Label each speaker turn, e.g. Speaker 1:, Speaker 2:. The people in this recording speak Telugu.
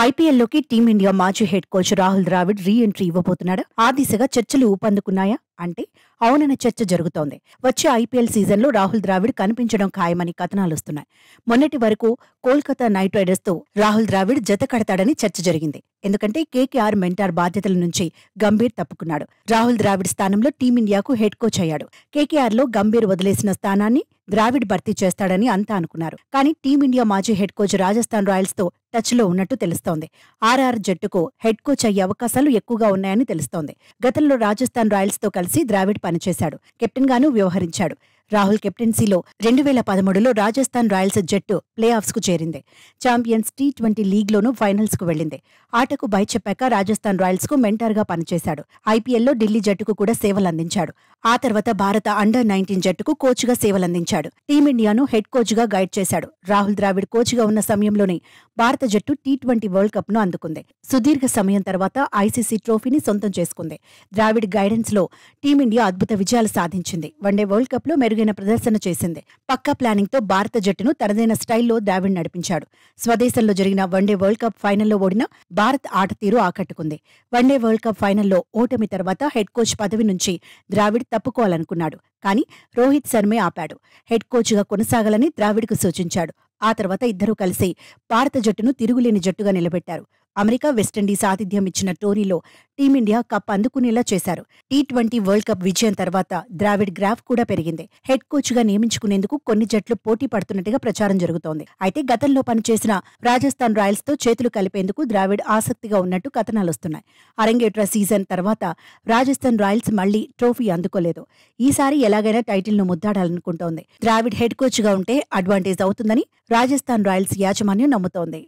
Speaker 1: ఐపీఎల్లోకి టీమిండియా మాజీ head coach Rahul Dravid re entry ఇవ్వబోతున్నాడా? ఆ దిశగా చర్చలు ఊపందుకున్నాయా అంటే అవునన్న చర్చ జరుగుతోంది. వచ్చే ఐపీఎల్ సీజన్లో రాహుల్ ద్రావిడ్ కనిపించడం ఖాయమని కథనాలొస్తున్నాయి. మొన్నటి వరకు కోల్కతా నైట్ రైడర్స్ తో రాహుల్ ద్రావిడ్ జత కడతాడని చర్చ జరిగింది. ఎందుకంటే కేకేఆర్ మెంటార్ బాధ్యతల నుంచి గంభీర్ తప్పుకున్నాడు. రాహుల్ ద్రావిడ్ స్థానంలో టీమిండియాకు హెడ్ కోచ్ అయ్యాడు. కేకేఆర్లో గంభీర్ వదిలేసిన స్థానాన్ని ద్రావిడ్ భర్తీ చేస్తాడని అంతా అనుకున్నారు. కానీ టీమిండియా మాజీ హెడ్ కోచ్ రాజస్థాన్ రాయల్స్ తో టచ్ లో ఉన్నట్టు తెలుస్తోంది. ఆర్ఆర్ జట్టుకు హెడ్ కోచ్ అయ్యే అవకాశాలు ఎక్కువగా ఉన్నాయని తెలుస్తోంది. గతంలో రాజస్థాన్ రాయల్స్ తో కలిసి ద్రావిడ్ పనిచేశాడు. కెప్టెన్ గానూ వ్యవహరించాడు. రాహుల్ కెప్టెన్సీలో 2013లో రాజస్థాన్ రాయల్స్ జట్టు ప్లే ఆఫ్స్ కు చేరింది. ఛాంపియన్స్ టీ20 లీగ్లోనూ ఫైనల్స్ కు వెళ్లింది. ఆటకు బై చెప్పాక రాజస్థాన్ రాయల్స్ కు మెంటర్ గా పనిచేశాడు. ఐపీఎల్లో ఢిల్లీ జట్టుకు కూడా సేవలందించాడు. ఆ తర్వాత భారత అండర్-19 జట్టుకు కోచ్ గా సేవలందించాడు. టీమిండియాను హెడ్ కోచ్ గా గైడ్ చేశాడు. రాహుల్ ద్రావిడ్ కోచ్ గా ఉన్న సమయంలోనే భారత జట్టు టీ20 వరల్డ్ కప్ ను అందుకుంది. సుదీర్ఘ సమయం తర్వాత ఐసీసీ ట్రోఫీని సొంతం చేసుకుంది. ద్రావిడ్ గైడెన్స్ లో టీమిండియా అద్భుత విజయాలు సాధించింది. వన్డే వరల్డ్ కప్ లో మెరుగైన ప్రదర్శన చేసింది. పక్కా ప్లానింగ్ తో భారత జట్టును తనదైన స్టైల్లో ద్రావిడ్ నడిపించాడు. స్వదేశంలో జరిగిన వన్డే వరల్డ్ కప్ ఫైనల్లో ఓడిన భారత్ ఆట తీరు ఆకట్టుకుంది. వన్డే వరల్డ్ కప్ ఫైనల్లో ఓటమి తర్వాత హెడ్ కోచ్ పదవి నుంచి ద్రావిడ్ తప్పుకోవాలనుకున్నాడు. కానీ రోహిత్ శర్మే ఆపాడు. హెడ్ కోచ్ గా కొనసాగాలని ద్రావిడ్కు సూచించాడు. ఆ తర్వాత ఇద్దరూ కలిసి భారత జట్టును తిరుగులేని జట్టుగా నిలబెట్టారు. అమెరికా, వెస్టిండీస్ ఆతిథ్యం ఇచ్చిన టోర్నీలో టీమిండియా కప్ అందుకునేలా చేశారు. టీ20 వరల్డ్ కప్ విజయం తర్వాత ద్రావిడ్ గ్రాఫ్ కూడా పెరిగింది. హెడ్ కోచ్ గా నియమించుకునేందుకు కొన్ని జట్లు పోటీ పడుతున్నట్టుగా ప్రచారం జరుగుతోంది. అయితే గతంలో పనిచేసిన రాజస్థాన్ రాయల్స్ తో చేతులు కలిపేందుకు ద్రావిడ్ ఆసక్తిగా ఉన్నట్టు కథనాలొస్తున్నాయి. అరంగేట్ర సీజన్ తర్వాత రాజస్థాన్ రాయల్స్ మళ్లీ ట్రోఫీ అందుకోలేదు. ఈసారి ఎలాగైనా టైటిల్ ను ముద్దాడాలనుకుంటోంది. ద్రావిడ్ హెడ్ కోచ్ గా ఉంటే అడ్వాంటేజ్ అవుతుందని రాజస్థాన్ రాయల్స్ యాజమాన్యం నమ్ముతోంది.